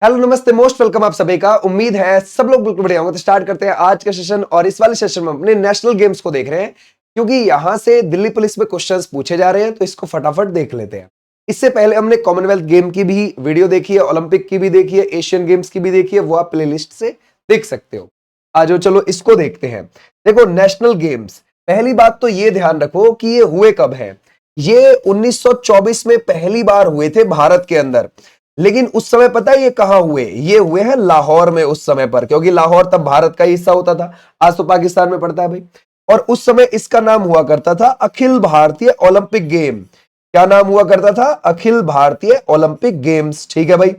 Hello नमस्ते most welcome आप सभी का। उम्मीद है सब लोग बिल्कुल बढ़िया होंगे। तो स्टार्ट करते हैं आज का सेशन। और इस वाले सेशन में अपने नेशनल गेम्स को देख रहे हैं, क्योंकि यहां से दिल्ली पुलिस में क्वेश्चंस पूछे जा रहे हैं, तो इसको फटाफट देख लेते हैं। इससे पहले हमने कॉमनवेल्थ गेम की भी वीडियो देखी है, ओलंपिक की भी देखी है, एशियन गेम्स की भी देखी है, वो आप प्लेलिस्ट से देख सकते हो। आज चलो इसको देखते हैं। देखो, नेशनल गेम्स, पहली बात तो ये ध्यान रखो कि ये हुए कब है। ये 1924 में पहली बार हुए थे भारत के अंदर। लेकिन उस समय पता है ये कहां हुए? ये हुए हैं लाहौर में उस समय पर, क्योंकि लाहौर तब भारत का हिस्सा होता था। आज तो पाकिस्तान में पड़ता है भाई। और उस समय इसका नाम हुआ करता था अखिल भारतीय ओलंपिक गेम। क्या नाम हुआ करता था? Akhil Bharatiya Olympic games. ठीक है भाई,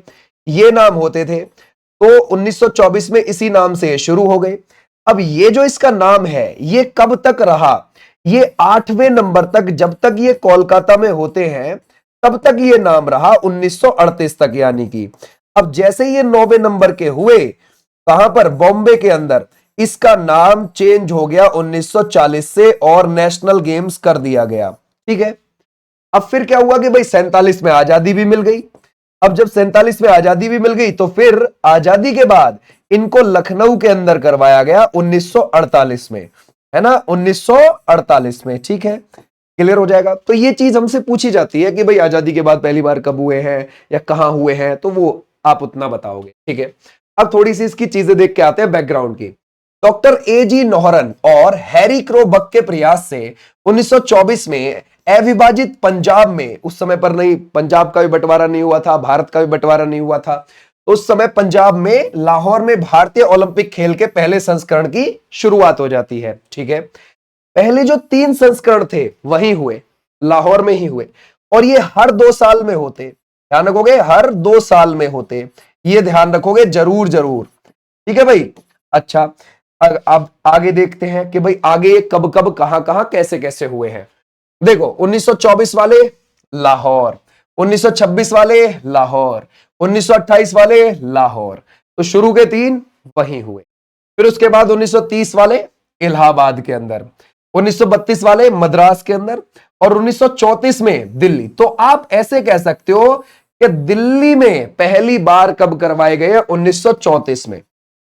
ये नाम होते थे। तो 1924 में इसी नाम से शुरू हो गए। अब ये जो इसका नाम है, ये कब तक रहा? ये 8वें नंबर तक, जब तक ये कोलकाता में होते हैं तब तक ये नाम रहा, 1938 तक। यानी कि अब जैसे ये 9वें नंबर के हुए, कहां पर? बॉम्बे के अंदर, इसका नाम चेंज हो गया 1940 से और नेशनल गेम्स कर दिया गया। ठीक है। अब फिर क्या हुआ कि भाई 47 में आजादी भी मिल गई। अब जब 47 में आजादी भी मिल गई, तो फिर आजादी के बाद इनको लखनऊ के अंदर करवाया गया 1948 में, है ना, 1948 में। ठीक है, क्लियर हो जाएगा। तो ये चीज हमसे पूछी जाती है कि भाई आजादी के बाद पहली बार कब हुए हैं या कहां हुए हैं, तो वो आप उतना बताओगे। ठीक है। अब थोड़ी सी इसकी चीजें देख के आते हैं बैकग्राउंड की। Doctor A.G. नौहरन और हैरी क्रो बक के प्रयास से 1924 में अविभाजित पंजाब में, उस समय पर नहीं, पंजाब का भी बंटवारा नहीं हुआ था, भारत का भी बंटवारा नहीं हुआ था, तो उस समय पंजाब में लाहौर में भारतीय ओलंपिक खेल के पहले संस्करण की शुरुआत हो जाती है। ठीक है। पहले जो 3 संस्करण थे वही हुए, लाहौर में ही हुए, और ये हर 2 साल में होते। ध्यान रखोगे, हर 2 साल में होते, ये ध्यान रखोगे जरूर जरूर। ठीक है भाई। अच्छा, अब आगे देखते हैं कि भाई आगे कब कब कहां कहां कैसे कैसे हुए हैं। देखो, 1924 वाले लाहौर, 1926 वाले लाहौर, 1928 वाले लाहौर, तो शुरू के 3 वहीं हुए। फिर उसके बाद 1930 वाले इलाहाबाद के अंदर, 1932 वाले मद्रास के अंदर, और 1934 में दिल्ली। तो आप ऐसे कह सकते हो कि दिल्ली में पहली बार कब करवाए गए? 1934 में।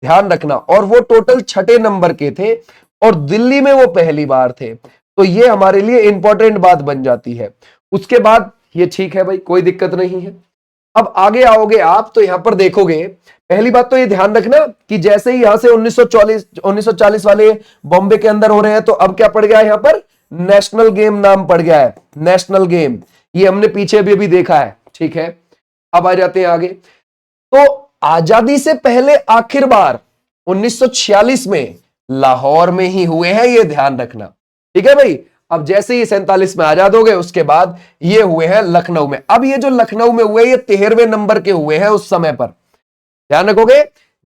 ध्यान रखना। और वो टोटल 6 नंबर के थे और दिल्ली में वो पहली बार थे। तो ये हमारे लिए इंपॉर्टेंट बात बन जाती है। उसके बाद ये ठीक है भाई, कोई दिक्कत नहीं है। अब आगे आओगे आप तो यहां पर देखोगे, पहली बात तो ये ध्यान रखना कि जैसे ही यहां से 1940 वाले बॉम्बे के अंदर हो रहे हैं, तो अब क्या पड़ गया? यहां पर नेशनल गेम नाम पड़ गया है, नेशनल गेम। ये हमने पीछे भी देखा है। ठीक है। अब आ जाते हैं आगे। तो आजादी से पहले आखिर बार 1946 में लाहौर में ही हुए हैं, ये ध्यान रखना। ठीक है भाई। अब जैसे ही 47 में आजाद हो गए, उसके बाद ये हुए हैं लखनऊ में। अब ये जो लखनऊ में हुए, ये 13वें नंबर के हुए हैं उस समय पर। ध्यान रखोगे,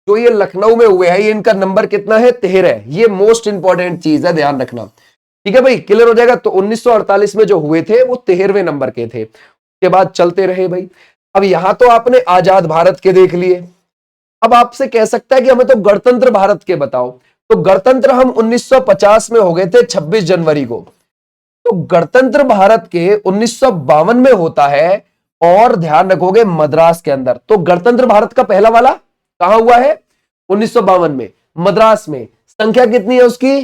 जो ये लखनऊ में हुए हैं, ये इनका नंबर कितना है? 13। ये मोस्ट इंपॉर्टेंट चीज है, ध्यान रखना। ठीक है भाई, क्लियर हो जाएगा। तो 1948 में जो हुए थे वो 13वें नंबर के थे। उसके बाद चलते रहे भाई। अब यहां तो आपने आजाद भारत के देख लिए। अब आपसे कह सकता है कि हमें तो गणतंत्र भारत के बताओ। तो गणतंत्र हम 1950 में हो गए थे 26 जनवरी को। तो गणतंत्र भारत के 1952 में होता है, और ध्यान रखोगे मद्रास के अंदर। तो गणतंत्र भारत का पहला वाला कहां हुआ है? 1952 में, मद्रास में। संख्या कितनी है उसकी?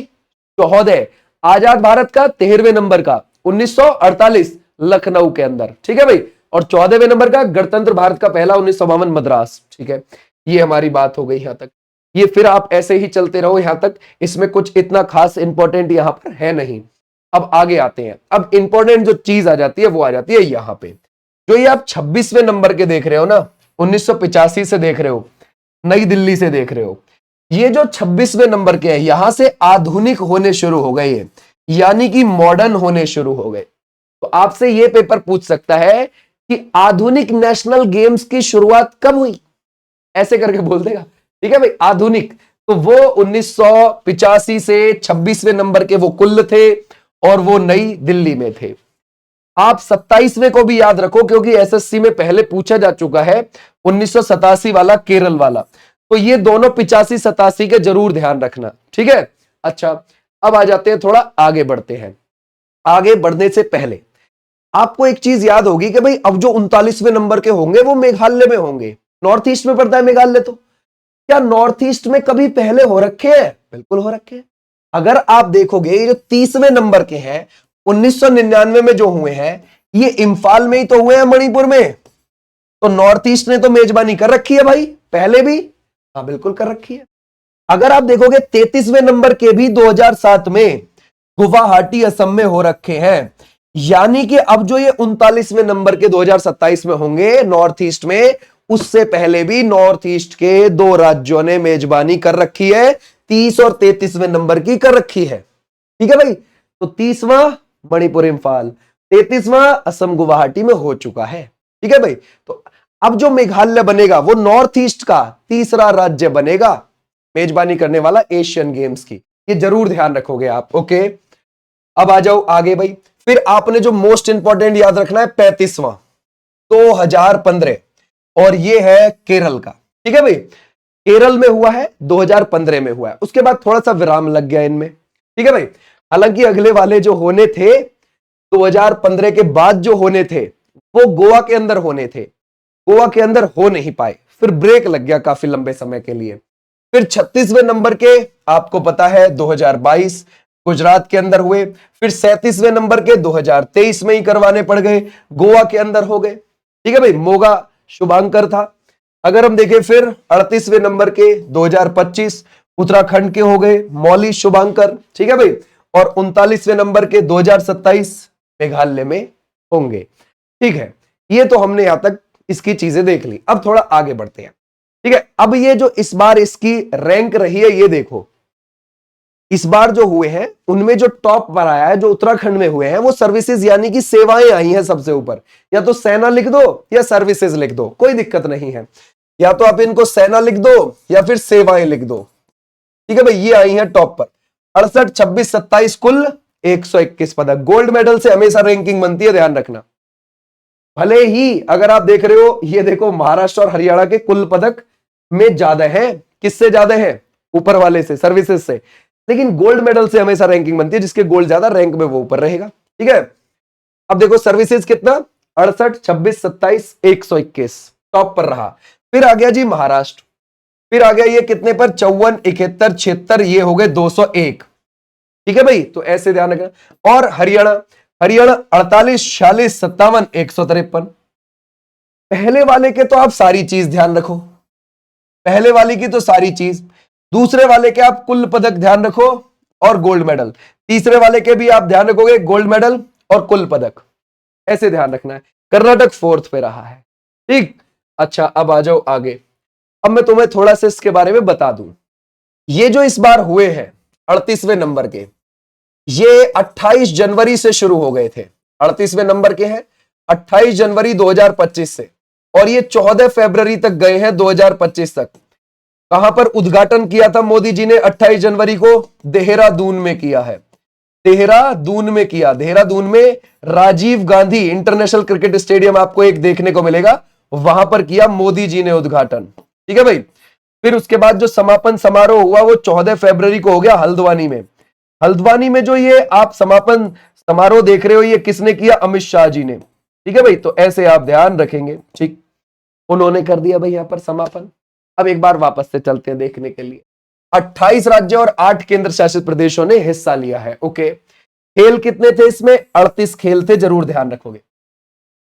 14। आजाद भारत का 13वें नंबर का 1948 लखनऊ के अंदर। ठीक है भाई। और 14वें नंबर का गणतंत्र भारत का पहला 1952 मद्रास। ठीक है, ये हमारी बात हो गई यहां तक। ये फिर आप ऐसे ही चलते रहो यहां तक, इसमें कुछ इतना खास इंपॉर्टेंट यहां पर है नहीं। अब आगे आते हैं। अब इंपॉर्टेंट जो चीज आ जाती है वो आ जाती है यहां पे। जो ये आप 26वें नंबर के देख रहे हो ना, 1985 से देख रहे हो, नई दिल्ली से देख रहे हो, ये जो 26वें नंबर के हैं, यहां से आधुनिक होने शुरू हो गए, यानी कि मॉडर्न होने शुरू हो गए। तो आपसे ये पेपर पूछ सकता है कि आधुनिक नेशनल गेम्स की शुरुआत कब हुई, ऐसे करके बोल देगा। ठीक है भाई, आधुनिक। तो वो 1985 से 26वें नंबर के वो कुल थे, और वो नई दिल्ली में थे। आप 27वें को भी याद रखो, क्योंकि एसएससी में पहले पूछा जा चुका है 1987 वाला, केरल वाला। तो ये दोनों 85-87 के जरूर ध्यान रखना। ठीक है। अच्छा, अब आ जाते हैं, थोड़ा आगे बढ़ते हैं। आगे बढ़ने से पहले आपको एक चीज याद होगी कि भाई अब जो 39वें नंबर के होंगे वो मेघालय में होंगे। नॉर्थ ईस्ट में पड़ता है मेघालय। तो क्या नॉर्थ ईस्ट में कभी पहले हो रखे हैं? बिल्कुल हो रखे हैं। अगर आप देखोगे ये जो 30वें नंबर के हैं 1999 में जो हुए हैं ये इम्फाल में ही तो हुए हैं, मणिपुर में। तो नॉर्थ ईस्ट ने तो मेजबानी कर रखी है भाई पहले भी। हाँ बिल्कुल कर रखी है। अगर आप देखोगे 33वें नंबर के भी 2007 में गुवाहाटी असम में हो रखे हैं, यानी कि अब जो ये 39वें नंबर के 2027 में होंगे नॉर्थ ईस्ट में, उससे पहले भी नॉर्थ ईस्ट के 2 राज्यों ने मेजबानी कर रखी है, 30 और 33वें नंबर की कर रखी है। ठीक है भाई। तो 30वां मणिपुर इम्फाल, 33वां असम गुवाहाटी में हो चुका है। ठीक है भाई। तो अब जो मेघालय बनेगा वो नॉर्थ ईस्ट का तीसरा राज्य बनेगा मेजबानी करने वाला एशियन गेम्स की। ये जरूर ध्यान रखोगे आप। ओके, अब आ जाओ आगे भाई। फिर आपने जो मोस्ट इंपॉर्टेंट याद रखना है 35वां 2015, और ये है केरल का। ठीक है भाई, केरल में हुआ है 2015 में हुआ है। उसके बाद थोड़ा सा विराम लग गया इनमें। ठीक है भाई। हालांकि अगले वाले जो होने थे 2015 के बाद जो होने थे वो गोवा के अंदर होने थे, गोवा के अंदर हो नहीं पाए, फिर ब्रेक लग गया काफी लंबे समय के लिए। फिर 36वें नंबर के आपको पता है 2022 गुजरात के अंदर हुए। फिर 37वें नंबर के 2023 में ही करवाने पड़ गए, गोवा के अंदर हो गए। ठीक है भाई, मोगा शुभांकर था। अगर हम देखें फिर 38वें नंबर के 2025 उत्तराखंड के हो गए, मौली शुभांकर। ठीक है भाई। और 39वें नंबर के 2027 मेघालय में होंगे। ठीक है, ये तो हमने यहां तक इसकी चीजें देख ली। अब थोड़ा आगे बढ़ते हैं। ठीक है, अब ये जो इस बार इसकी रैंक रही है ये देखो। इस बार जो हुए हैं उनमें जो टॉप पर आया है, जो उत्तराखंड में हुए हैं, वो सर्विसेज यानी कि सेवाएं आई हैं सबसे ऊपर। या तो सेना लिख दो या सर्विसेज लिख दो, कोई दिक्कत नहीं है। या तो आप इनको सेना लिख दो या फिर सेवाएं लिख दो। ठीक है भाई, ये आई हैं टॉप पर। 68, 26, 27 कुल 121 पदक। गोल्ड मेडल से हमेशा रैंकिंग बनती है, ध्यान रखना। भले ही अगर आप देख रहे हो, ये देखो महाराष्ट्र और हरियाणा के कुल पदक में ज्यादा है। किससे ज्यादा है? ऊपर वाले से, सर्विसेज से। लेकिन गोल्ड मेडल से हमेशा रैंकिंग बनती है, जिसके गोल्ड ज्यादा रैंक में वो ऊपर रहेगा। ठीक है। अब देखो सर्विसेज कितना, 68, 26, 27, 121 टॉप पर रहा। फिर आ गया जी महाराष्ट्र, फिर आ गया ये कितने पर, 54, 71, 76, ये हो गए 201। ठीक है भाई, तो ऐसे ध्यान रखना। और हरियाणा, हरियाणा 48, 46, 57, 153। पहले वाले के तो आप सारी चीज ध्यान रखो, पहले वाले की तो सारी चीज। दूसरे वाले के आप कुल पदक ध्यान रखो और गोल्ड मेडल। तीसरे वाले के भी आप ध्यान रखोगे, गोल्ड मेडल और कुल पदक, ऐसे ध्यान रखना है। कर्नाटक 4th पे रहा है। ठीक, अच्छा अब आ जाओ आगे। अब मैं तुम्हें थोड़ा सा इसके बारे में बता दूं। ये जो इस बार हुए हैं 38वें नंबर के, ये 28 जनवरी से शुरू हो गए थे। 38वें नंबर के हैं 28 जनवरी 2025 से, और ये 14 फरवरी तक गए हैं 2025 तक। कहां पर उद्घाटन किया था मोदी जी ने 28 जनवरी को? देहरादून में किया है, देहरादून में किया। देहरादून में Rajiv Gandhi international cricket stadium आपको एक देखने को मिलेगा, वहां पर किया मोदी जी ने उद्घाटन। ठीक है भाई। फिर उसके बाद जो समापन समारोह हुआ वो 14 फरवरी को हो गया हल्द्वानी में। हल्द्वानी में जो ये आप समापन समारोह देख रहे हो, ये किसने किया? अमित शाह जी ने। ठीक है भाई, तो ऐसे आप ध्यान रखेंगे। ठीक, उन्होंने कर दिया भाई यहां पर समापन। अब एक बार वापस से चलते हैं देखने के लिए। 28 राज्य और 8 केंद्र शासित प्रदेशों ने हिस्सा लिया है। ओके, खेल कितने थे इसमें? 38 खेल थे, जरूर ध्यान रखोगे।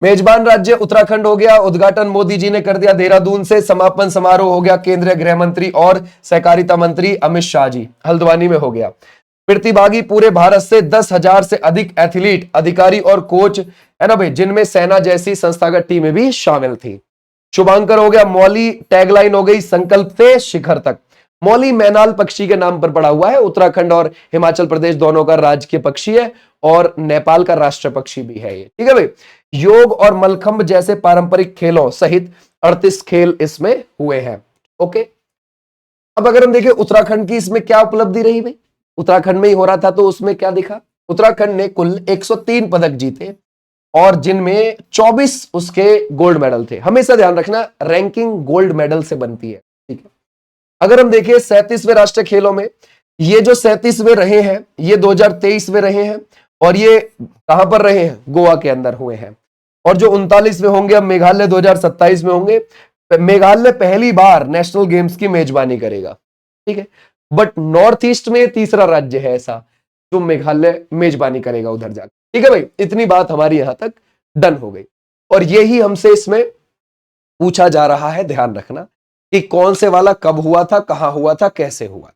मेजबान राज्य उत्तराखंड हो गया, उद्घाटन मोदी जी ने कर दिया देहरादून से। समापन समारोह हो गया केंद्रीय गृह मंत्री और सहकारिता मंत्री अमित शाह जी, हल्द्वानी में हो गया। प्रतिभागी पूरे भारत से 10,000 से अधिक एथलीट, अधिकारी और कोच है ना भाई, जिनमें सेना जैसी संस्थागत टीमें भी शामिल थी। शुभांकर हो गया, मौली टैगलाइन हो गई संकल्प से शिखर तक। मौली मैनाल पक्षी के नाम पर पड़ा हुआ है। उत्तराखंड और हिमाचल प्रदेश दोनों का राजकीय पक्षी है और नेपाल का राष्ट्रीय पक्षी भी है ये। ठीक है भाई। योग और मलखंब जैसे पारंपरिक खेलों सहित 38 खेल इसमें हुए हैं। ओके, अब अगर हम देखें उत्तराखंड की इसमें क्या उपलब्धि रही भाई, उत्तराखंड में ही हो रहा था तो उसमें क्या दिखा? उत्तराखंड ने कुल 103 पदक जीते और जिनमें 24 उसके गोल्ड मेडल थे। हमेशा ध्यान रखना रैंकिंग गोल्ड मेडल से बनती है। ठीक है। अगर हम देखें 37वें राष्ट्रीय खेलों में, ये जो 37वें रहे हैं ये 2023 में रहे हैं, और ये कहां पर रहे हैं? गोवा के अंदर हुए हैं। और जो 39वें होंगे अब मेघालय 2027 में होंगे। मेघालय पहली बार नेशनल गेम्स की मेजबानी करेगा, ठीक है। बट नॉर्थ ईस्ट में तीसरा राज्य है ऐसा जो मेघालय मेजबानी करेगा उधर जाकर, ठीक है भाई। इतनी बात हमारी यहां तक डन हो गई। और यही हमसे इसमें पूछा जा रहा है, ध्यान रखना कि कौन से वाला कब हुआ था, कहां हुआ था, कैसे हुआ,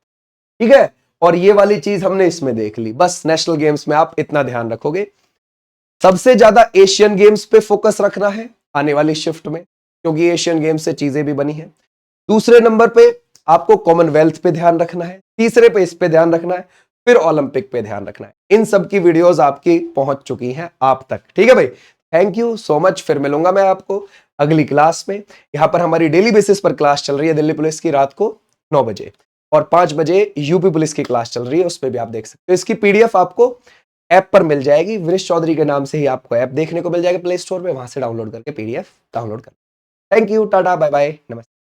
ठीक है। और ये वाली चीज हमने इसमें देख ली। बस नेशनल गेम्स में आप इतना ध्यान रखोगे। सबसे ज्यादा एशियन गेम्स पे फोकस रखना है आने वाली शिफ्ट में, क्योंकि एशियन गेम्स से चीजें भी बनी है। दूसरे नंबर पे आपको कॉमनवेल्थ पे ध्यान रखना है, तीसरे पे इस पे ध्यान रखना है, फिर ओलंपिक पे ध्यान रखना है। इन सब की वीडियोस आपकी पहुंच चुकी हैं आप तक, ठीक है भाई। Thank you so much. फिर मिलूंगा मैं आपको अगली क्लास में। यहां पर हमारी डेली बेसिस पर क्लास चल रही है दिल्ली पुलिस की, रात को 9 बजे, और 5 बजे यूपी पुलिस की क्लास चल रही है, उस पर भी आप देख सकते हो। इसकी पीडीएफ आपको ऐप पर मिल जाएगी, विनेश चौधरी के नाम से ही आपको ऐप देखने को मिल जाएगा प्ले स्टोर पे, वहां से डाउनलोड करके पीडीएफ डाउनलोड कर। Thank you, tata, bye bye, नमस्ते।